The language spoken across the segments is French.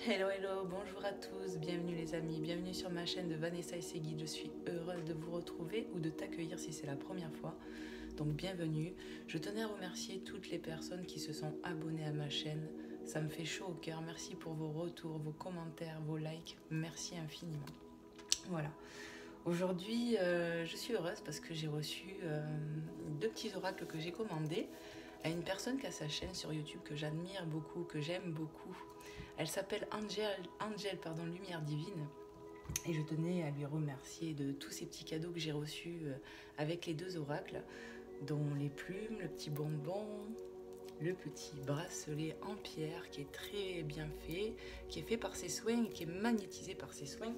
Hello, hello, bonjour à tous, bienvenue les amis, bienvenue sur ma chaîne de Vanessa et ses guides. Je suis heureuse de vous retrouver ou de t'accueillir si c'est la première fois. Donc bienvenue. Je tenais à remercier toutes les personnes qui se sont abonnées à ma chaîne. Ça me fait chaud au cœur. Merci pour vos retours, vos commentaires, vos likes. Merci infiniment. Voilà. Aujourd'hui, je suis heureuse parce que j'ai reçu deux petits oracles que j'ai commandés à une personne qui a sa chaîne sur YouTube que j'admire beaucoup, que j'aime beaucoup. Elle s'appelle Angel, Lumière Divine. Et je tenais à lui remercier de tous ces petits cadeaux que j'ai reçus avec les deux oracles, dont les plumes, le petit bonbon, le petit bracelet en pierre qui est très bien fait, qui est fait par ses soins, qui est magnétisé par ses soins.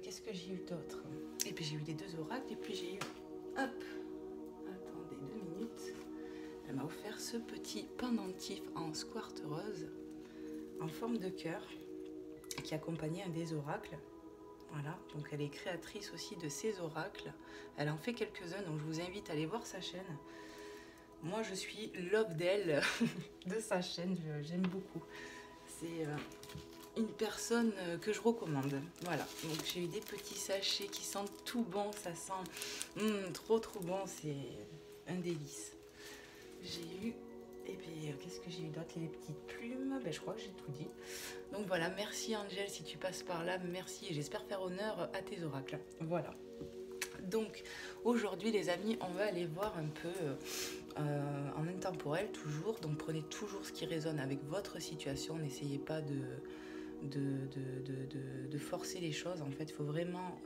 Qu'est-ce que j'ai eu d'autre? Et puis j'ai eu les deux oracles, et puis j'ai eu... Hop! Attendez 2 minutes. Elle m'a offert ce petit pendentif en square rose, en forme de cœur, qui accompagnait un des oracles. Voilà, donc elle est créatrice aussi de ces oracles. Elle en fait quelques-uns, donc je vous invite à aller voir sa chaîne. Moi, je suis love d'elle, de sa chaîne, j'aime beaucoup. C'est une personne que je recommande. Voilà, donc j'ai eu des petits sachets qui sentent tout bon, ça sent trop bon, c'est un délice. J'ai eu, et puis qu'est-ce que j'ai eu d'autre? Les petites plumes, je crois que j'ai tout dit. Donc voilà, merci Angel si tu passes par là, merci et j'espère faire honneur à tes oracles. Voilà. Donc aujourd'hui les amis, on va aller voir un peu en intemporel toujours. Donc prenez toujours ce qui résonne avec votre situation, n'essayez pas de forcer les choses. En fait, il faut vraiment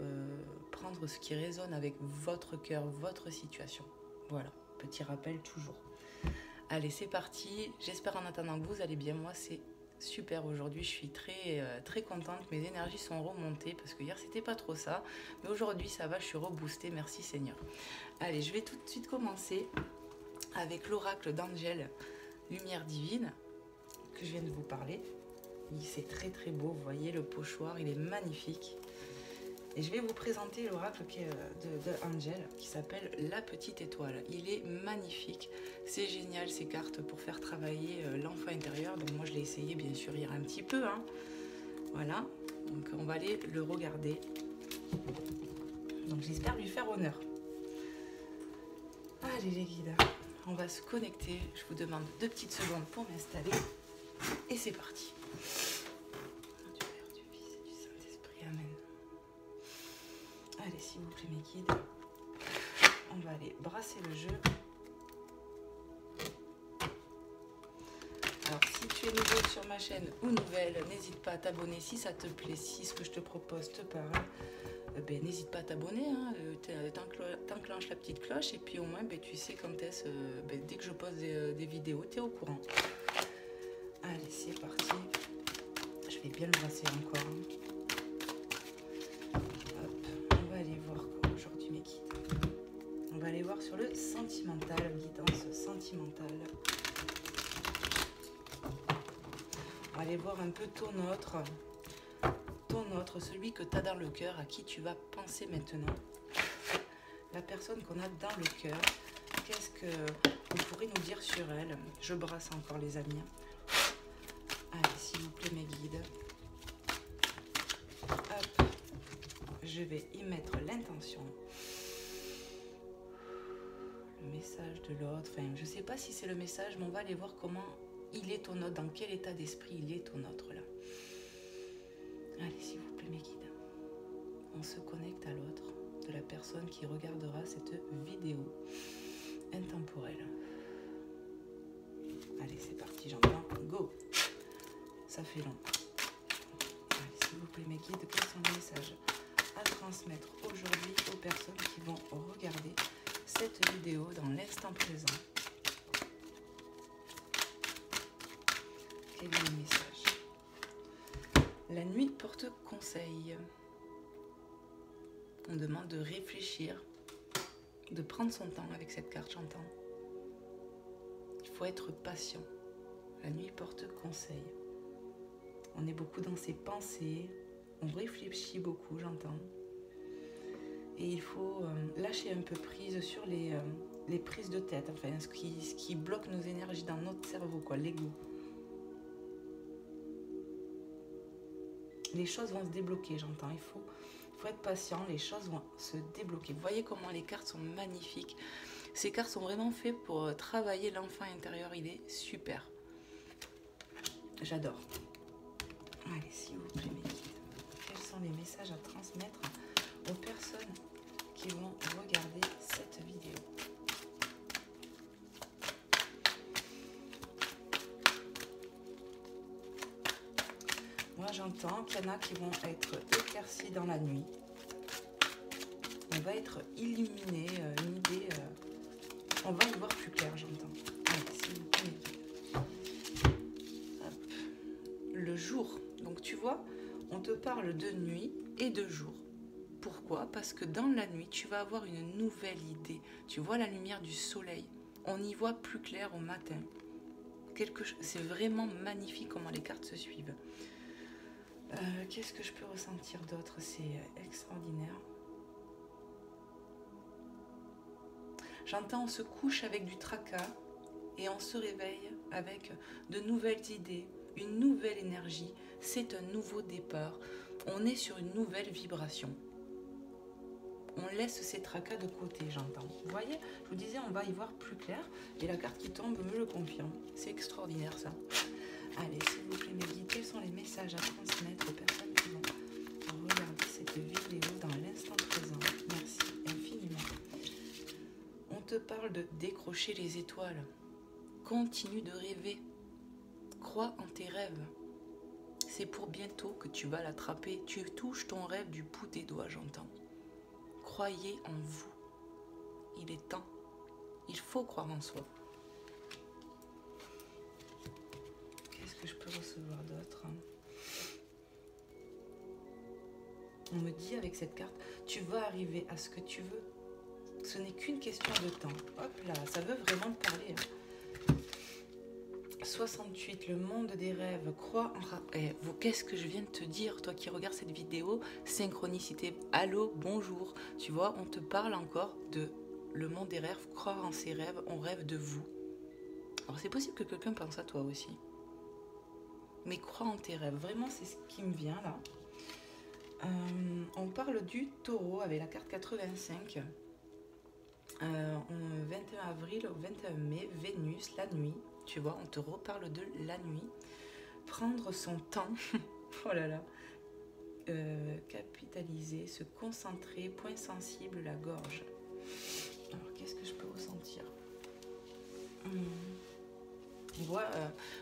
prendre ce qui résonne avec votre cœur, votre situation. Voilà, petit rappel toujours. Allez, c'est parti. J'espère en attendant que vous allez bien. Moi, c'est super aujourd'hui. Je suis très contente. Mes énergies sont remontées parce que hier, c'était pas trop ça. Mais aujourd'hui, ça va. Je suis reboostée. Merci Seigneur. Allez, je vais tout de suite commencer avec l'oracle d'Angel, Lumière Divine, que je viens de vous parler. C'est très beau. Vous voyez, le pochoir, il est magnifique. Et je vais vous présenter l'oracle de Angel qui s'appelle La Petite Étoile. Il est magnifique, c'est génial ces cartes pour faire travailler l'enfant intérieur. Donc moi je l'ai essayé bien sûr hier un petit peu. Voilà, donc on va aller le regarder. Donc j'espère lui faire honneur. Allez les guides, on va se connecter. Je vous demande 2 petites secondes pour m'installer. Et c'est parti. Du Père, du Fils et du Saint-Esprit, Amen. Allez, s'il vous plaît, mes guides, on va aller brasser le jeu. Alors, si tu es nouveau sur ma chaîne ou nouvelle, n'hésite pas à t'abonner si ça te plaît, si ce que je te propose te parle. N'hésite pas à t'abonner, t'enclenches la petite cloche et puis au moins tu sais quand est-ce, dès que je pose des vidéos, tu es au courant. Allez, c'est parti. Je vais bien le brasser encore. On va aller voir sur le sentimental, guidance sentimentale. On va aller voir un peu ton autre, celui que tu as dans le cœur, à qui tu vas penser maintenant. La personne qu'on a dans le cœur, qu'est-ce que vous pourrez nous dire sur elle? Je brasse encore les amis. Allez, s'il vous plaît mes guides. Hop, je vais y mettre l'intention. Message de l'autre, enfin je sais pas si c'est le message, mais on va aller voir comment il est ton autre, dans quel état d'esprit il est ton autre là. Allez, s'il vous plaît mes guides, on se connecte à l'autre de la personne qui regardera cette vidéo intemporelle. Allez, c'est parti, j'entends go. Ça fait long. Allez, s'il vous plaît mes guides, quels sont les messages à transmettre aujourd'hui aux personnes qui vont regarder cette vidéo dans l'instant présent? Quel est le message? La nuit porte conseil. On demande de réfléchir, de prendre son temps avec cette carte, j'entends. Il faut être patient. La nuit porte conseil. On est beaucoup dans ses pensées, on réfléchit beaucoup, j'entends. Et il faut lâcher un peu prise sur les prises de tête, enfin ce qui bloque nos énergies dans notre cerveau, quoi, l'ego. Les choses vont se débloquer, j'entends. Il faut être patient, les choses vont se débloquer. Vous voyez comment les cartes sont magnifiques. Ces cartes sont vraiment faites pour travailler l'enfant intérieur. Il est super. J'adore. Allez, s'il vous plaît, mes guides, quels sont les messages à transmettre aux personnes qui vont regarder cette vidéo? Moi, j'entends qu'il y en a qui vont être éclaircis dans la nuit. On va être illuminé, une idée, on va y voir plus clair, j'entends. Allez, s'il vous plaît. Hop. Le jour, donc tu vois, on te parle de nuit et de jour. Pourquoi? Parce que dans la nuit, tu vas avoir une nouvelle idée. Tu vois la lumière du soleil. On y voit plus clair au matin. C'est vraiment magnifique comment les cartes se suivent. Qu'est-ce que je peux ressentir d'autre? C'est extraordinaire. J'entends on se couche avec du tracas et on se réveille avec de nouvelles idées, une nouvelle énergie. C'est un nouveau départ. On est sur une nouvelle vibration. On laisse ces tracas de côté, j'entends. Vous voyez, je vous disais, on va y voir plus clair. Et la carte qui tombe me le confirme. C'est extraordinaire, ça. Allez, s'il vous plaît, mes guides, quels sont les messages à transmettre aux personnes qui vont regarder cette vidéo dans l'instant présent? Merci infiniment. On te parle de décrocher les étoiles. Continue de rêver. Crois en tes rêves. C'est pour bientôt que tu vas l'attraper. Tu touches ton rêve du bout des doigts, j'entends. Croyez en vous. Il est temps. Il faut croire en soi. Qu'est-ce que je peux recevoir d'autre? On me dit avec cette carte, tu vas arriver à ce que tu veux. Ce n'est qu'une question de temps. Hop là, ça veut vraiment te parler. 68, le monde des rêves, crois en... Qu'est-ce que je viens de te dire, toi qui regardes cette vidéo? Synchronicité, allô, bonjour. Tu vois, on te parle encore de le monde des rêves, croire en ses rêves, on rêve de vous. Alors c'est possible que quelqu'un pense à toi aussi. Mais crois en tes rêves, vraiment c'est ce qui me vient là. On parle du taureau avec la carte 85. 21 avril au 21 mai, Vénus, la nuit. Tu vois, on te reparle de la nuit. Prendre son temps. Oh là là. Capitaliser, se concentrer, point sensible, la gorge. Alors, qu'est-ce que je peux ressentir? On voit,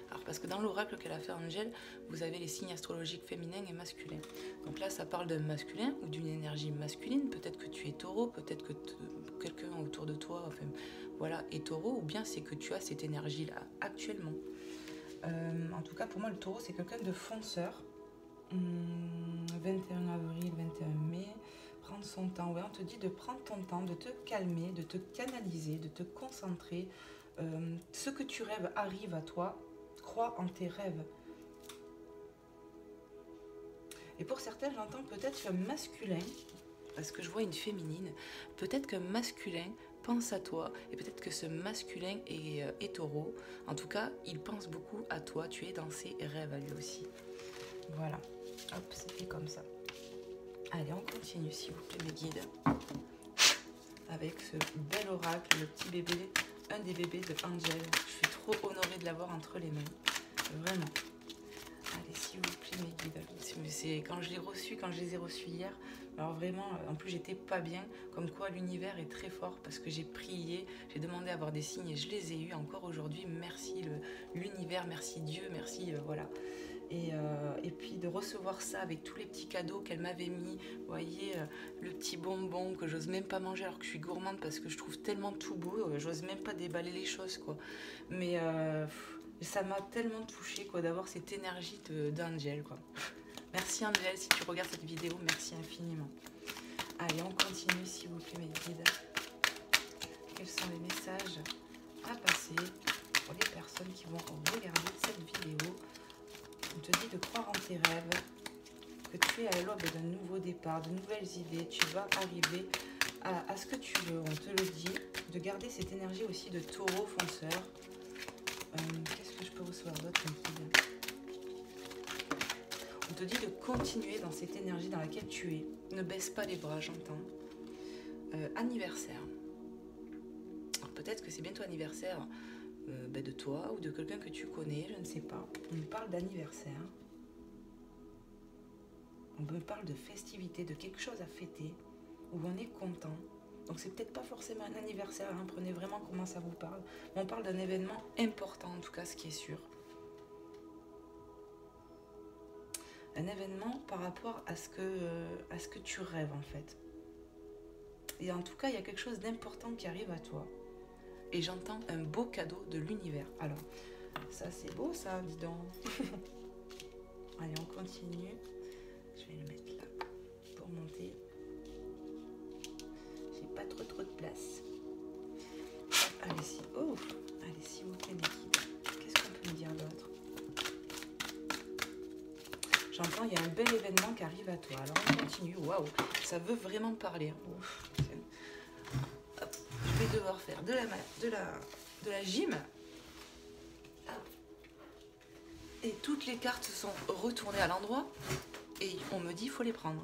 alors parce que dans l'oracle qu'elle a fait Angèle, vous avez les signes astrologiques féminins et masculins. Donc là, ça parle d'un masculin ou d'une énergie masculine. Peut-être que tu es taureau, peut-être que quelqu'un autour de toi, enfin, voilà, est taureau, ou bien c'est que tu as cette énergie-là actuellement. En tout cas, pour moi, le taureau, c'est quelqu'un de fonceur. 21 avril, 21 mai, prendre son temps. Ouais, on te dit de prendre ton temps, de te calmer, de te canaliser, de te concentrer. Ce que tu rêves arrive à toi. Crois en tes rêves. Et pour certains, j'entends peut-être qu'un masculin, parce que je vois une féminine, peut-être qu'un masculin pense à toi, et peut-être que ce masculin est taureau. En tout cas, il pense beaucoup à toi, tu es dans ses rêves à lui aussi. Voilà, hop, c'était comme ça. Allez, on continue, s'il vous plaît, mes guides, avec ce bel oracle, le petit bébé, un des bébés de Angèle. Je suis trop honorée de l'avoir entre les mains, vraiment. Allez, s'il vous plaît, mes guides. C'est quand je les ai reçus hier, alors vraiment, en plus j'étais pas bien, comme quoi l'univers est très fort, parce que j'ai prié, j'ai demandé à avoir des signes et je les ai eus encore aujourd'hui. Merci l'univers, merci Dieu, merci, voilà. Et puis de recevoir ça avec tous les petits cadeaux qu'elle m'avait mis, vous voyez, le petit bonbon que j'ose même pas manger alors que je suis gourmande parce que je trouve tellement tout beau, j'ose même pas déballer les choses, quoi. Mais ça m'a tellement touchée, quoi, d'avoir cette énergie d'Angèle, quoi. Merci Angèle, si tu regardes cette vidéo, merci infiniment. Allez, on continue, s'il vous plaît, mes guides. Quels sont les messages à passer pour les personnes qui vont regarder cette vidéo? On te dit de croire en tes rêves, que tu es à l'aube d'un nouveau départ, de nouvelles idées, tu vas arriver à ce que tu veux, on te le dit, de garder cette énergie aussi de taureau fonceur. Qu'est-ce que je peux recevoir d'autre? On te dit de continuer dans cette énergie dans laquelle tu es. Ne baisse pas les bras, j'entends. Anniversaire. Alors peut-être que c'est bientôt anniversaire de toi ou de quelqu'un que tu connais, je ne sais pas. On me parle d'anniversaire. On me parle de festivité, de quelque chose à fêter, où on est content. Donc c'est peut-être pas forcément un anniversaire, hein, prenez vraiment comment ça vous parle. Mais on parle d'un événement important, en tout cas, ce qui est sûr. Un événement par rapport à ce que tu rêves, en fait. Et en tout cas, il y a quelque chose d'important qui arrive à toi. Et j'entends un beau cadeau de l'univers. Alors, ça c'est beau ça, dis donc. Allez, on continue. Je vais le mettre là pour monter. J'ai pas trop de place. Allez, s'il vous plaît, mes guides. Qu'est-ce qu'on peut me dire d'autre? J'entends, il y a un bel événement qui arrive à toi. Alors, on continue. Waouh, ça veut vraiment parler. Ouf. Hop, je vais devoir faire de la gym. Et toutes les cartes sont retournées à l'endroit. Et on me dit, il faut les prendre.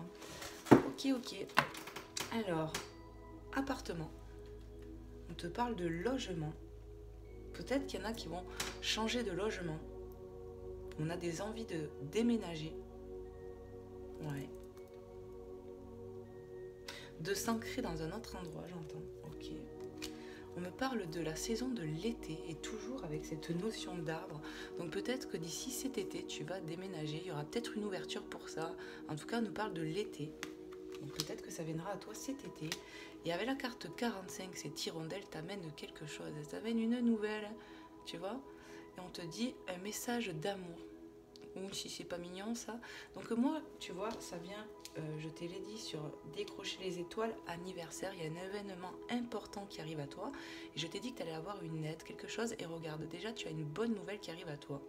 Ok. Alors, appartement. On te parle de logement. Peut-être qu'il y en a qui vont changer de logement. On a des envies de déménager. Ouais. De s'ancrer dans un autre endroit, j'entends. Ok. On me parle de la saison de l'été et toujours avec cette notion d'arbre. Donc peut-être que d'ici cet été, tu vas déménager. Il y aura peut-être une ouverture pour ça. En tout cas, on nous parle de l'été. Donc peut-être que ça viendra à toi cet été. Et avec la carte 45, cette hirondelle t'amène quelque chose. Elle t'amène une nouvelle, tu vois. Et on te dit un message d'amour. Ou si c'est pas mignon ça. Donc moi, tu vois, ça vient, je te l'ai dit, sur décrocher les étoiles, anniversaire, il y a un événement important qui arrive à toi. Et je t'ai dit que tu allais avoir une aide, quelque chose. Et regarde, déjà, tu as une bonne nouvelle qui arrive à toi.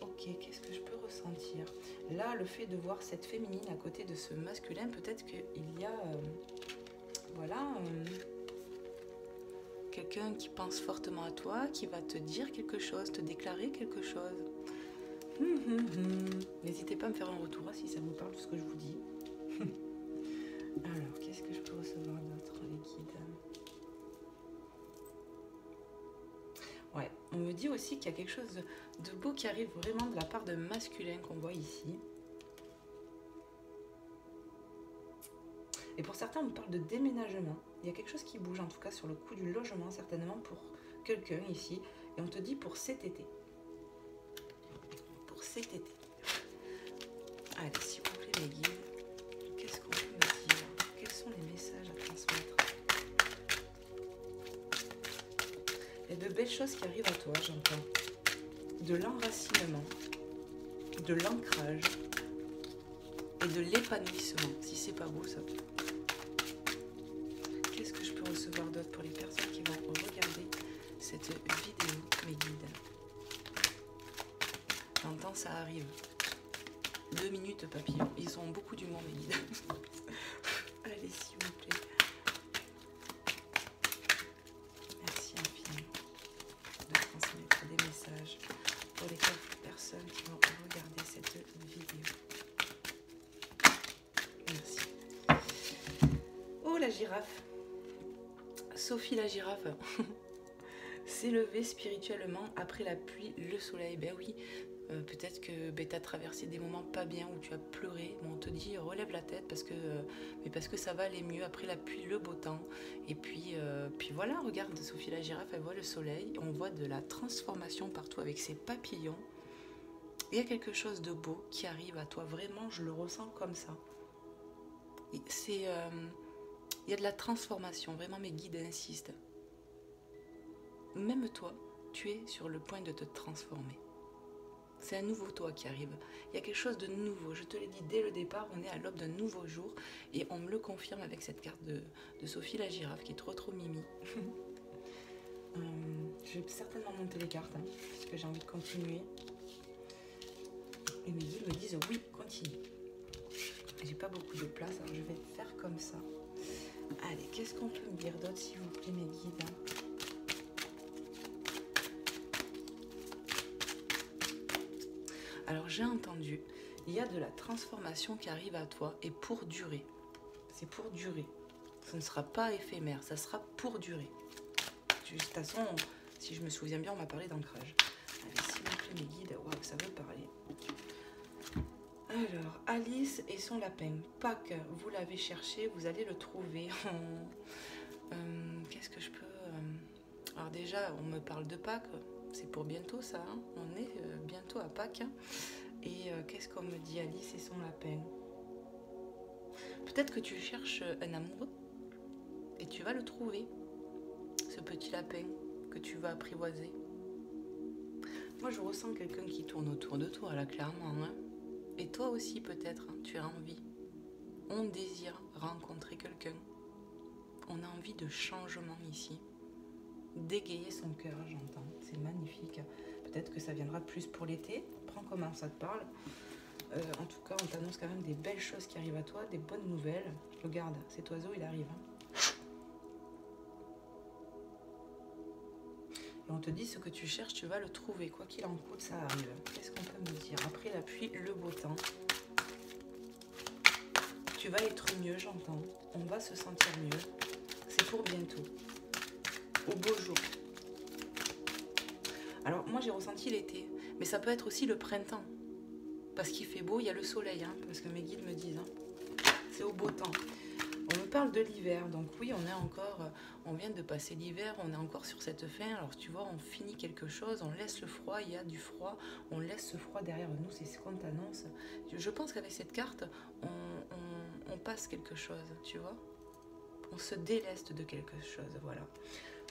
Ok, qu'est-ce que je peux ressentir? Là, le fait de voir cette féminine à côté de ce masculin, peut-être qu'il y a, quelqu'un qui pense fortement à toi, qui va te dire quelque chose, te déclarer quelque chose. N'hésitez pas à me faire un retour si ça vous parle de ce que je vous dis. Alors, qu'est-ce que je peux recevoir d'autre, les guides? Ouais, on me dit aussi qu'il y a quelque chose de beau qui arrive vraiment de la part d'un masculin qu'on voit ici. Et pour certains, on me parle de déménagement. Il y a quelque chose qui bouge, en tout cas sur le coup du logement, certainement pour quelqu'un ici. Et on te dit pour cet été. Pour cet été. Allez, s'il vous plaît, mes guides, qu'est-ce qu'on peut me dire? Quels sont les messages à transmettre? Il y a de belles choses qui arrivent à toi, j'entends. De l'enracinement, de l'ancrage et de l'épanouissement, si c'est pas beau ça. Qu'est-ce que je peux recevoir d'autre pour les personnes qui vont regarder cette vidéo, mes guides? J'entends, ça arrive. 2 minutes, papillon. Ils ont beaucoup d'humour, mes guides. Allez, s'il vous plaît. Merci infiniment de transmettre des messages pour les 4 personnes qui vont regarder cette vidéo. Merci. Oh, la girafe. Sophie la girafe. S'élever spirituellement après la pluie, le soleil. Ben oui, peut-être que tu as traversé des moments pas bien où tu as pleuré. Bon, on te dit relève la tête parce que ça va aller mieux après la pluie, le beau temps. Et puis voilà, regarde, Sophie la girafe, elle voit le soleil. On voit de la transformation partout avec ses papillons. Il y a quelque chose de beau qui arrive à toi. Vraiment, je le ressens comme ça. Il y a de la transformation. Vraiment, mes guides insistent. Même toi, tu es sur le point de te transformer. C'est un nouveau toi qui arrive. Il y a quelque chose de nouveau. Je te l'ai dit dès le départ, on est à l'aube d'un nouveau jour. Et on me le confirme avec cette carte de Sophie la girafe qui est trop mimi. Je vais certainement monter les cartes, parce que j'ai envie de continuer. Et mes guides me disent oui, continue. J'ai pas beaucoup de place, alors je vais faire comme ça. Allez, qu'est-ce qu'on peut me dire d'autre, s'il vous plaît, mes guides? Alors j'ai entendu, il y a de la transformation qui arrive à toi et pour durer. C'est pour durer. Ce ne sera pas éphémère, ça sera pour durer. De toute façon, si je me souviens bien, on m'a parlé d'ancrage. Allez, s'il vous plaît, mes guides, waouh, ça veut parler. Alors, Alice et son lapin. Pâques, vous l'avez cherché, vous allez le trouver. Qu'est-ce que je peux... Alors déjà, on me parle de Pâques, c'est pour bientôt ça, hein. On est bientôt à Pâques. Et qu'est-ce qu'on me dit, Alice et son lapin? Peut-être que tu cherches un amoureux et tu vas le trouver, ce petit lapin que tu vas apprivoiser. Moi, je ressens quelqu'un qui tourne autour de toi, là, clairement, hein. Et toi aussi, peut-être, hein, tu as envie. On désire rencontrer quelqu'un. On a envie de changement ici. Dégayer son cœur, j'entends. C'est magnifique. Peut-être que ça viendra plus pour l'été. Prends comment ça te parle. En tout cas, on t'annonce quand même des belles choses qui arrivent à toi, des bonnes nouvelles. Regarde, cet oiseau, il arrive. Et on te dit ce que tu cherches, tu vas le trouver. Quoi qu'il en coûte, ça arrive. Qu'est-ce qu'on peut me dire? Après la pluie, le beau temps. Tu vas être mieux, j'entends. On va se sentir mieux. C'est pour bientôt. Au beau jour. Alors, moi, j'ai ressenti l'été. Mais ça peut être aussi le printemps. Parce qu'il fait beau, il y a le soleil. Hein, parce que mes guides me disent. Hein, c'est au beau temps. On me parle de l'hiver. Donc oui, on est encore... On vient de passer l'hiver. On est encore sur cette fin. Alors, tu vois, on finit quelque chose. On laisse le froid. Il y a du froid. On laisse ce froid derrière nous. C'est ce qu'on t'annonce. Je pense qu'avec cette carte, on passe quelque chose. Tu vois, on se déleste de quelque chose. Voilà.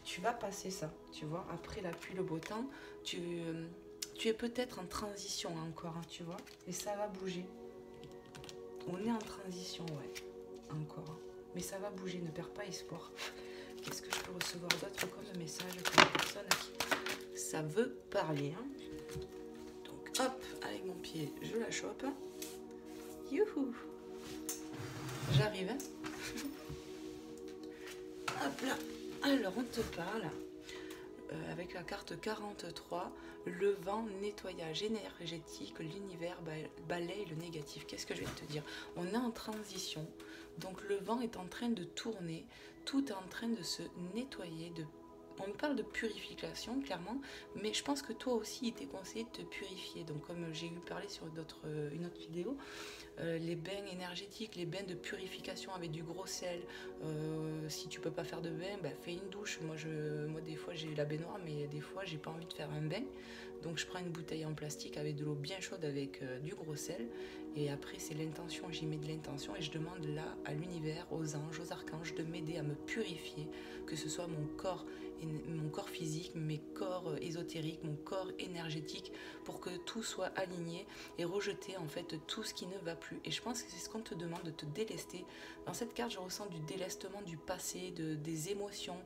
Tu vas passer ça, tu vois, après la pluie, le beau temps, tu es peut-être en transition encore, hein, tu vois, et ça va bouger. On est en transition, ouais, encore, hein, mais ça va bouger, ne perds pas espoir. Qu'est-ce que je peux recevoir d'autre comme message pour la personne à qui ça veut parler, hein. Donc, hop, avec mon pied, je la chope. Youhou! J'arrive, hein. Hop là. Alors, on te parle, avec la carte 43, le vent, nettoyage énergétique, l'univers balaye le négatif. Qu'est-ce que je vais te dire? On est en transition, donc le vent est en train de tourner, tout est en train de se nettoyer. On me parle de purification, clairement, mais je pense que toi aussi, il t'est conseillé de te purifier. Donc, comme j'ai eu parlé sur une autre vidéo, les bains énergétiques, les bains de purification avec du gros sel. Si tu peux pas faire de bain, bah, fais une douche. Moi, des fois, j'ai la baignoire, mais des fois, j'ai pas envie de faire un bain. Donc, je prends une bouteille en plastique avec de l'eau bien chaude avec du gros sel. Et après, c'est l'intention. J'y mets de l'intention et je demande là à l'univers, aux anges, aux archanges de m'aider à me purifier, que ce soit mon corps physique, mes corps ésotériques, mon corps énergétique, pour que tout soit aligné et rejeter en fait tout ce qui ne va plus. Et je pense que c'est ce qu'on te demande, de te délester. Dans cette carte, je ressens du délestement du passé, des émotions.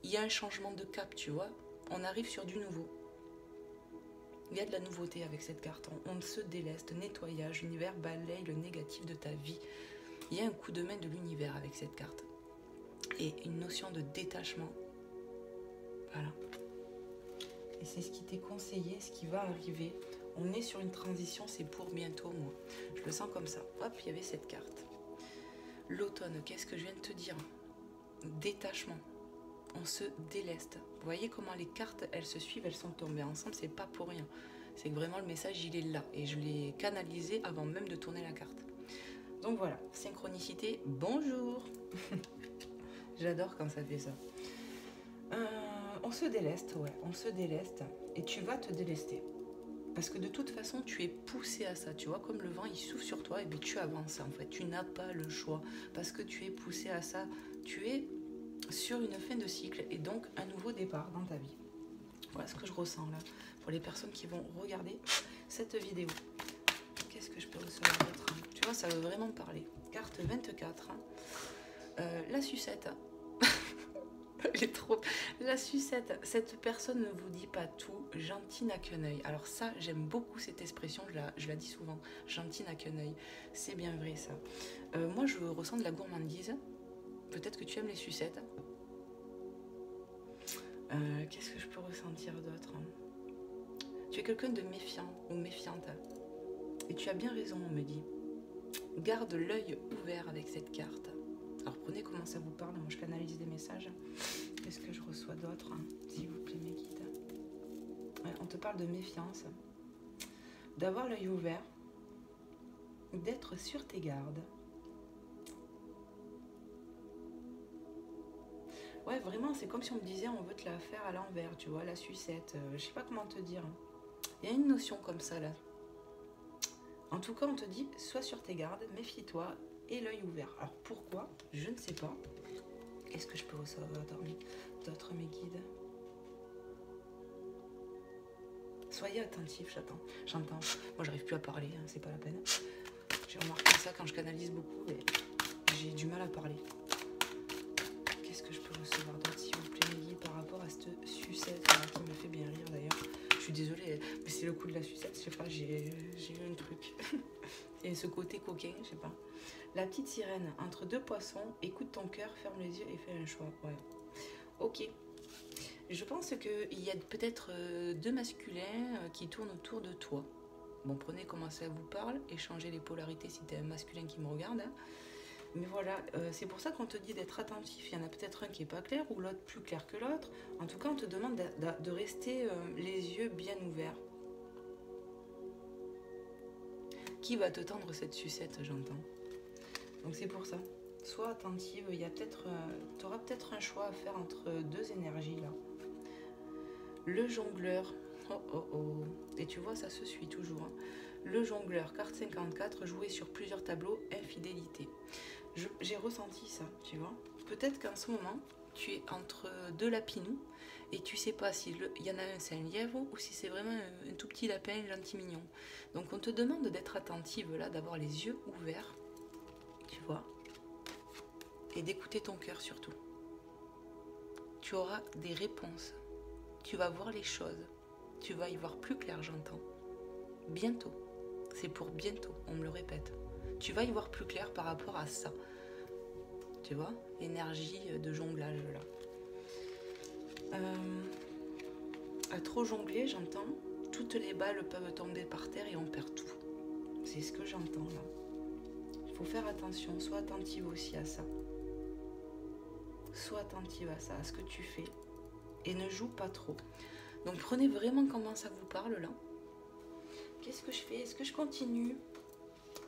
Il y a un changement de cap, tu vois. On arrive sur du nouveau. Il y a de la nouveauté avec cette carte. On se déleste, nettoyage, univers balaye le négatif de ta vie. Il y a un coup de main de l'univers avec cette carte. Et une notion de détachement. Voilà. Et c'est ce qui t'est conseillé, ce qui va arriver. On est sur une transition, c'est pour bientôt, moi. Je le sens comme ça. Hop, il y avait cette carte. L'automne, qu'est-ce que je viens de te dire? Détachement. On se déleste. Vous voyez comment les cartes, elles se suivent, elles sont tombées ensemble, c'est pas pour rien. C'est que vraiment le message, il est là. Et je l'ai canalisé avant même de tourner la carte. Donc voilà, synchronicité, bonjour. J'adore quand ça fait ça. On se déleste, ouais, on se déleste. Et tu vas te délester. Parce que de toute façon, tu es poussé à ça. Tu vois, comme le vent, il souffle sur toi, et bien tu avances en fait. Tu n'as pas le choix. Parce que tu es poussé à ça. Tu es sur une fin de cycle et donc un nouveau départ dans ta vie. Voilà ce que je ressens là. Pour les personnes qui vont regarder cette vidéo. Qu'est-ce que je peux recevoir d'autre? Tu vois, ça veut vraiment parler. Carte 24. La sucette. Elle est trop... La sucette, cette personne ne vous dit pas tout, gentil n'a qu'un œil. Alors ça, j'aime beaucoup cette expression, je la dis souvent, gentil n'a qu'un œil. C'est bien vrai ça. Moi, je ressens de la gourmandise. Peut-être que tu aimes les sucettes. Qu'est-ce que je peux ressentir d'autre? Tu es quelqu'un de méfiant ou méfiante. Et tu as bien raison, on me dit. Garde l'œil ouvert avec cette carte. Alors prenez comment ça vous parle, moi je canalise des messages. Qu'est-ce que je reçois d'autre, hein, s'il vous plaît mes guides? Ouais, on te parle de méfiance, d'avoir l'œil ouvert, d'être sur tes gardes. Ouais, vraiment, c'est comme si on me disait on veut te la faire à l'envers, tu vois, la sucette. Je sais pas comment te dire. Il y a une notion comme ça là. En tout cas, on te dit sois sur tes gardes, méfie-toi et l'œil ouvert. Alors pourquoi? Je ne sais pas. Est-ce que je peux recevoir d'autres mes guides? Soyez attentifs, j'entends. Moi, j'arrive plus à parler, hein, c'est pas la peine. J'ai remarqué ça quand je canalise beaucoup et j'ai du mal à parler. Qu'est-ce que je peux recevoir d'autre, s'il vous plaît, mes guides, par rapport à cette sucette là, qui me fait bien rire d'ailleurs. Je suis désolée, mais c'est le coup de la sucette, je sais pas, j'ai eu un truc. Et ce côté coquin, je sais pas. La petite sirène, entre deux poissons, écoute ton cœur, ferme les yeux et fais un choix. Ouais. Ok. Je pense qu'il y a peut-être deux masculins qui tournent autour de toi. Bon, prenez comment ça vous parle, échangez les polarités si tu es un masculin qui me regarde. Hein. Mais voilà, c'est pour ça qu'on te dit d'être attentif. Il y en a peut-être un qui n'est pas clair ou l'autre plus clair que l'autre. En tout cas, on te demande de rester les yeux bien ouverts. Qui va te tendre cette sucette, j'entends. Donc c'est pour ça. Sois attentive. Il y a peut-être, tu auras peut-être un choix à faire entre deux énergies là. Le jongleur. Oh oh oh. Et tu vois, ça se suit toujours. Hein. Le jongleur, carte 54, joué sur plusieurs tableaux, infidélité. J'ai ressenti ça, tu vois. Peut-être qu'en ce moment, tu es entre deux lapinous et tu sais pas si il y en a un, c'est un lièvre ou si c'est vraiment un tout petit lapin gentil mignon. Donc on te demande d'être attentive là, d'avoir les yeux ouverts, tu vois, et d'écouter ton cœur surtout. Tu auras des réponses. Tu vas voir les choses. Tu vas y voir plus clair, j'entends. Bientôt. C'est pour bientôt, on me le répète. Tu vas y voir plus clair par rapport à ça. Tu vois, énergie de jonglage là. À trop jongler, j'entends, toutes les balles peuvent tomber par terre et on perd tout. C'est ce que j'entends là. Il faut faire attention, sois attentive aussi à ça. Sois attentive à ça, à ce que tu fais. Et ne joue pas trop. Donc prenez vraiment comment ça vous parle là. Qu'est-ce que je fais? Est-ce que je continue?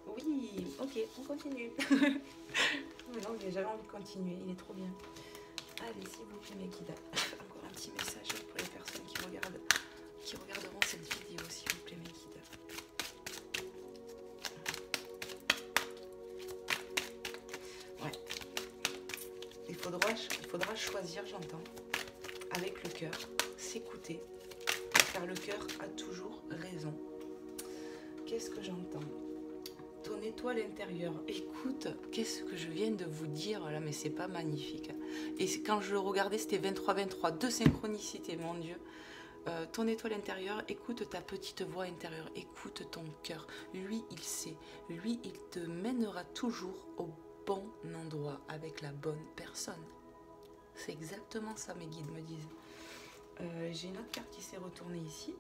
Oui, ok, on continue. Non, mais j'avais envie de continuer, il est trop bien. Allez, s'il vous plaît, mes guides, encore un petit message pour les personnes qui regarderont cette vidéo, s'il vous plaît, mes guides. Ouais. Il faudra choisir, j'entends, avec le cœur, s'écouter, car le cœur a toujours raison. Qu'est-ce que j'entends? Ton étoile intérieure, écoute, qu'est-ce que je viens de vous dire là, mais c'est pas magnifique. Et quand je le regardais, c'était 23-23, deux synchronicités, mon Dieu. Ton étoile intérieure, écoute ta petite voix intérieure, écoute ton cœur. Lui, il sait, lui, il te mènera toujours au bon endroit, avec la bonne personne. C'est exactement ça, mes guides me disent. J'ai une autre carte qui s'est retournée ici.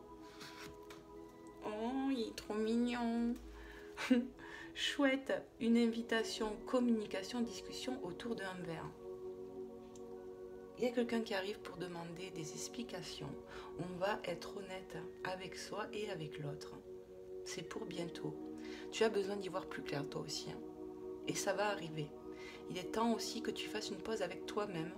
Oh, il est trop mignon. Chouette, une invitation, communication, discussion autour d'un verre. Il y a quelqu'un qui arrive pour demander des explications. On va être honnête avec soi et avec l'autre. C'est pour bientôt. Tu as besoin d'y voir plus clair toi aussi. Hein. Et ça va arriver. Il est temps aussi que tu fasses une pause avec toi-même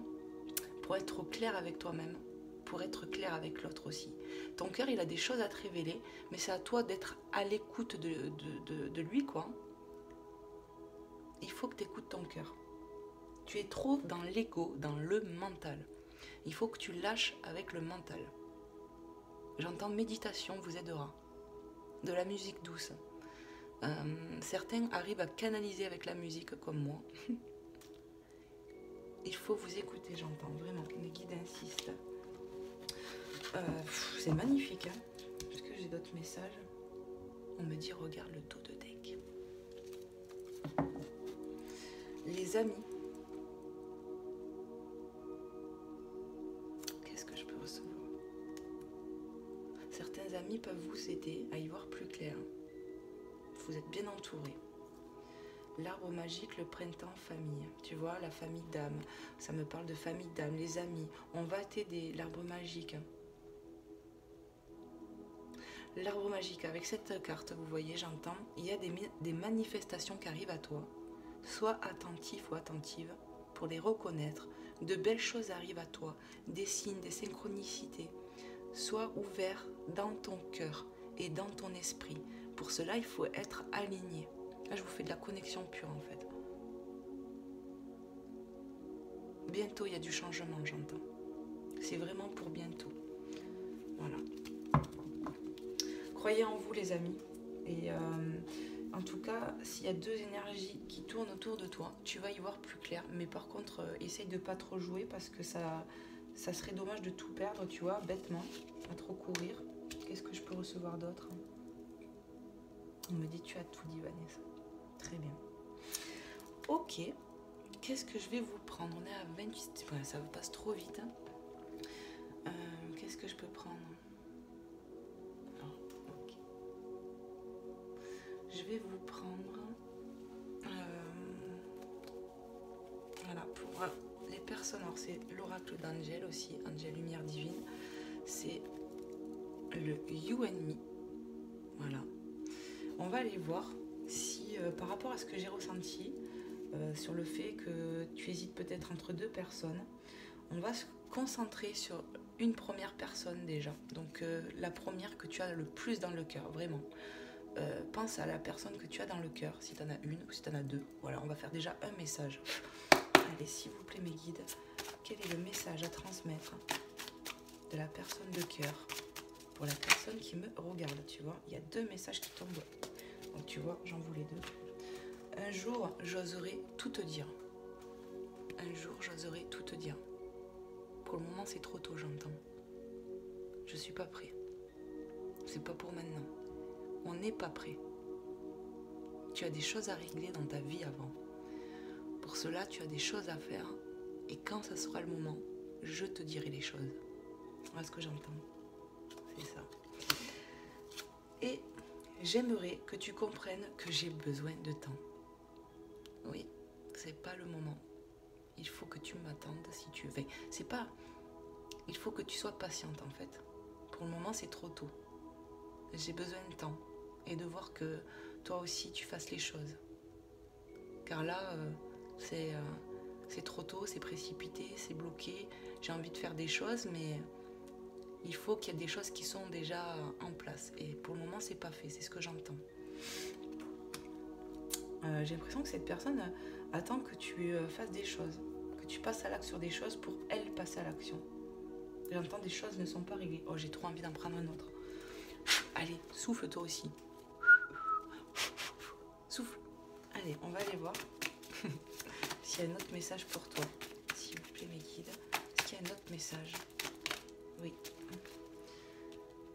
pour être au clair avec toi-même, pour être clair avec l'autre aussi. Ton cœur, il a des choses à te révéler, mais c'est à toi d'être à l'écoute de lui, quoi. Il faut que tu écoutes ton cœur. Tu es trop dans l'ego, dans le mental. Il faut que tu lâches avec le mental. J'entends méditation vous aidera. De la musique douce. Certains arrivent à canaliser avec la musique comme moi. Il faut vous écouter, j'entends vraiment. Mes guides insistent. C'est magnifique. Hein. Est-ce que j'ai d'autres messages? On me dit regarde le dos de deck. Les amis. Qu'est-ce que je peux recevoir? Certains amis peuvent vous aider à y voir plus clair. Vous êtes bien entouré. L'arbre magique, le printemps, famille. Tu vois, la famille d'âme. Ça me parle de famille d'âme, les amis. On va t'aider, l'arbre magique. L'arbre magique, avec cette carte, vous voyez, j'entends, il y a des manifestations qui arrivent à toi. Sois attentif ou attentive pour les reconnaître. De belles choses arrivent à toi, des signes, des synchronicités. Sois ouvert dans ton cœur et dans ton esprit. Pour cela, il faut être aligné. Là, je vous fais de la connexion pure en fait. Bientôt, il y a du changement, j'entends. C'est vraiment pour bientôt. Voilà. Croyez en vous, les amis. Et en tout cas, s'il y a deux énergies qui tournent autour de toi, tu vas y voir plus clair. Mais par contre, essaye de pas trop jouer parce que ça serait dommage de tout perdre, tu vois, bêtement, à trop courir. Qu'est-ce que je peux recevoir d'autre? On me dit tu as tout dit, Vanessa. Très bien. Ok. Qu'est-ce que je vais vous prendre? On est à 28. Voilà, ça passe trop vite. Hein. Qu'est-ce que je peux prendre? Ok. Je vais vous prendre. Voilà, pour les personnes. Alors, c'est l'oracle d'Angel aussi, Angel Lumière Divine. C'est le You and Me. Voilà. On va aller voir si, par rapport à ce que j'ai ressenti, sur le fait que tu hésites peut-être entre deux personnes, on va se concentrer sur une première personne déjà. Donc la première que tu as le plus dans le cœur, vraiment. Pense à la personne que tu as dans le cœur, si tu en as une ou si tu en as deux. Voilà, on va faire déjà un message. Allez, s'il vous plaît mes guides, quel est le message à transmettre de la personne de cœur pour la personne qui me regarde, tu vois? Il y a deux messages qui tombent. Donc tu vois, j'en voulais deux. Un jour, j'oserai tout te dire. Un jour, j'oserai tout te dire. Pour le moment, c'est trop tôt, j'entends. Je suis pas prêt. C'est pas pour maintenant. On n'est pas prêt. Tu as des choses à régler dans ta vie avant. Pour cela, tu as des choses à faire. Et quand ça sera le moment, je te dirai les choses. Voilà ce que j'entends. C'est ça. Et j'aimerais que tu comprennes que j'ai besoin de temps. Oui, c'est pas le moment. Il faut que tu m'attendes si tu veux. C'est pas... Il faut que tu sois patiente en fait. Pour le moment, c'est trop tôt. J'ai besoin de temps. Et de voir que toi aussi, tu fasses les choses. Car là, c'est trop tôt, c'est précipité, c'est bloqué. J'ai envie de faire des choses, mais... il faut qu'il y ait des choses qui sont déjà en place. Et pour le moment, c'est pas fait. C'est ce que j'entends. J'ai l'impression que cette personne attend que tu fasses des choses. Que tu passes à l'acte sur des choses pour elle passer à l'action. J'entends des choses ne sont pas réglées. Oh, j'ai trop envie d'en prendre un autre. Allez, souffle toi aussi. Souffle. Allez, on va aller voir s'il y a un autre message pour toi. S'il vous plaît, mes guides. Est-ce qu'il y a un autre message? Oui.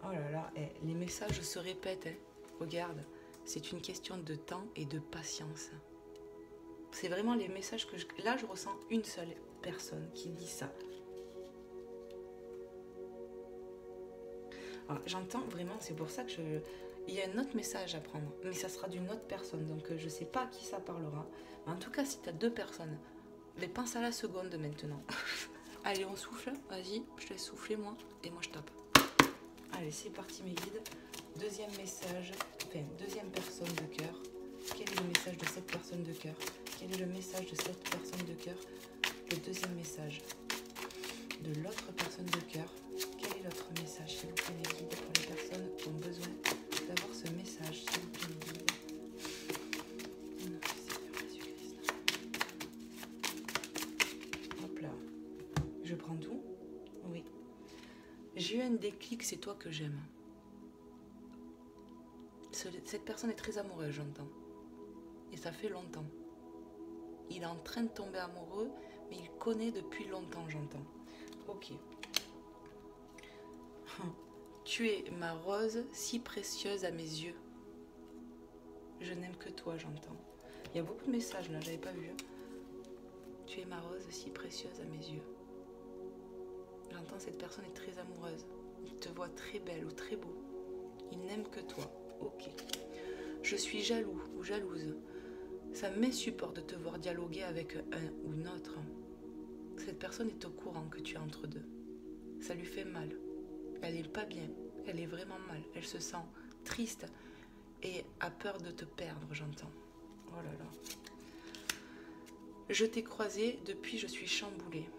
Oh là là, les messages se répètent. Hein. Regarde, c'est une question de temps et de patience. C'est vraiment les messages que là, je ressens une seule personne qui dit ça. J'entends vraiment, c'est pour ça que il y a un autre message à prendre, mais ça sera d'une autre personne, donc je ne sais pas à qui ça parlera. Mais en tout cas, si tu as deux personnes, mais pense à la seconde maintenant. Allez, on souffle, vas-y, je te laisse souffler moi, et moi je tape. Allez, c'est parti mes guides. Deuxième message, enfin, deuxième personne de cœur. Quel est le message de cette personne de cœur? Quel est le message de cette personne de cœur? Le deuxième message de l'autre personne de cœur. Quel est l'autre message, s'il vous plaît, les guides, pour les personnes qui ont besoin d'avoir ce message, s'il vous plaît, les guides. Hop là. Je prends tout. Oui. J'ai eu un déclic, c'est toi que j'aime. Cette personne est très amoureuse, j'entends. Et ça fait longtemps. Il est en train de tomber amoureux, mais il connaît depuis longtemps, j'entends. Ok. Tu es ma rose si précieuse à mes yeux. Je n'aime que toi, j'entends. Il y a beaucoup de messages là, j'avais pas vu. Tu es ma rose si précieuse à mes yeux. J'entends cette personne est très amoureuse. Il te voit très belle ou très beau. Il n'aime que toi. Ok. Je suis jaloux ou jalouse. Ça m'insupporte de te voir dialoguer avec un ou une autre. Cette personne est au courant que tu es entre deux. Ça lui fait mal. Elle n'est pas bien. Elle est vraiment mal. Elle se sent triste et a peur de te perdre, j'entends. Oh là là. Je t'ai croisé, depuis je suis chamboulée.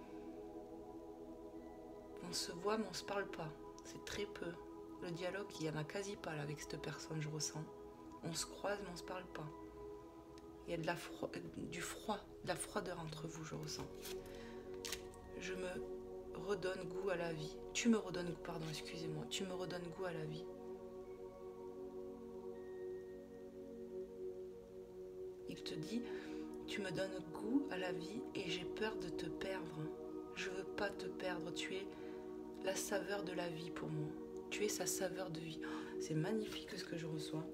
On se voit mais on se parle pas. C'est très peu. Le dialogue, il y en a quasi pas là avec cette personne, je ressens. On se croise mais on se parle pas. Il y a de du froid, de la froideur entre vous, je ressens. Je me redonne goût à la vie. Tu me redonnes, pardon, excusez-moi. Tu me redonnes goût à la vie. Il te dit, tu me donnes goût à la vie et j'ai peur de te perdre. Je veux pas te perdre. Tu es la saveur de la vie pour moi. Tu es sa saveur de vie. Oh, c'est magnifique ce que je reçois.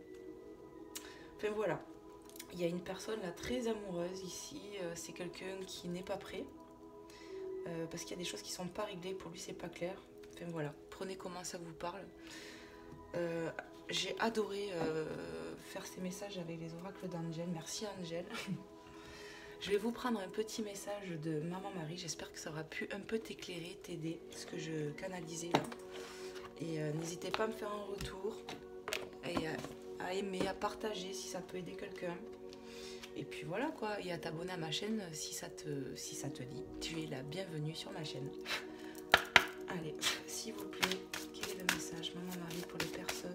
Enfin voilà. Il y a une personne là très amoureuse ici. C'est quelqu'un qui n'est pas prêt. Parce qu'il y a des choses qui ne sont pas réglées. Pour lui, c'est pas clair. Enfin voilà. Prenez comment ça vous parle. J'ai adoré faire ces messages avec les oracles d'Angel. Merci Angel. Je vais vous prendre un petit message de Maman Marie. J'espère que ça aura pu un peu t'éclairer, t'aider, ce que je canalisais là. Et n'hésitez pas à me faire un retour et à aimer, à partager si ça peut aider quelqu'un. Et puis voilà quoi, et à t'abonner à ma chaîne si ça te dit. Tu es la bienvenue sur ma chaîne. Allez, s'il vous plaît, quel est le message Maman Marie pour les personnes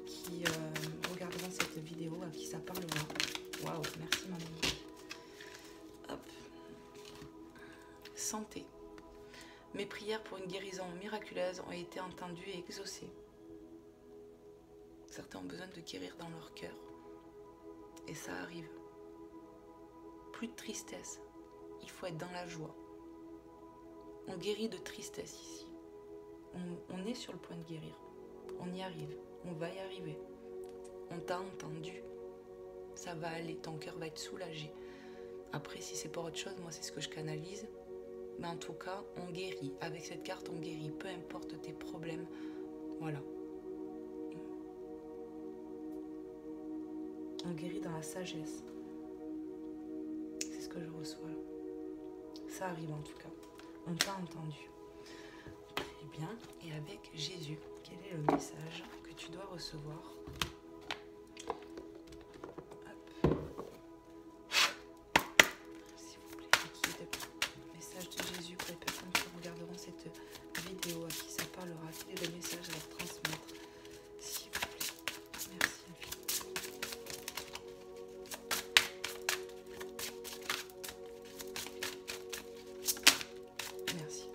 qui regarderont cette vidéo, à qui ça parlera. Waouh, merci Maman Marie. Hop. Santé. Mes prières pour une guérison miraculeuse ont été entendues et exaucées. Certains ont besoin de guérir dans leur cœur. Et ça arrive. Plus de tristesse. Il faut être dans la joie. On guérit de tristesse ici. On est sur le point de guérir. On y arrive. On va y arriver. On t'a entendu. Ça va aller. Ton cœur va être soulagé. Après, si c'est pour autre chose, moi c'est ce que je canalise. Mais en tout cas, on guérit. Avec cette carte, on guérit. Peu importe tes problèmes. Voilà. On guérit dans la sagesse. C'est ce que je reçois. Ça arrive en tout cas. On t'a entendu. Très bien. Et avec Jésus, quel est le message que tu dois recevoir? Hop. S'il vous plaît, qui est le message de Jésus pour les personnes qui regarderont cette vidéo, à qui ça parlera? Quel est le message à leur transmettre? S'il vous plaît. Merci infiniment. Merci.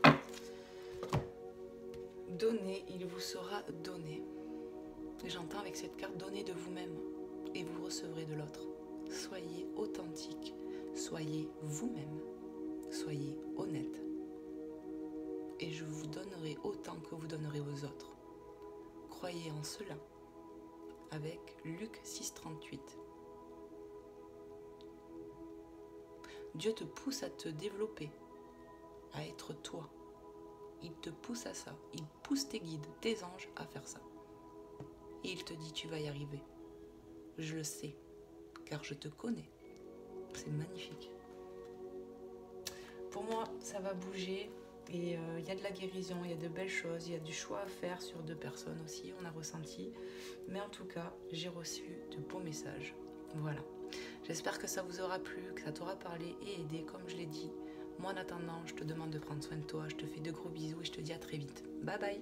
Donnez, il vous sera donné. J'entends avec cette carte, donnez de vous-même et vous recevrez de l'autre. Soyez authentique, soyez vous-même, soyez honnête. Et je vous donnerai autant que vous donnerez aux autres. Croyez en cela. Avec Luc 6,38. Dieu te pousse à te développer, à être toi. Il te pousse à ça. Il pousse tes guides, tes anges à faire ça. Et il te dit, tu vas y arriver. Je le sais, car je te connais. C'est magnifique. Pour moi, ça va bouger. Et il y a de la guérison, il y a de belles choses, il y a du choix à faire sur 2 personnes aussi, on a ressenti. Mais en tout cas, j'ai reçu de beaux messages. Voilà. J'espère que ça vous aura plu, que ça t'aura parlé et aidé, comme je l'ai dit. Moi, en attendant, je te demande de prendre soin de toi. Je te fais de gros bisous et je te dis à très vite. Bye bye.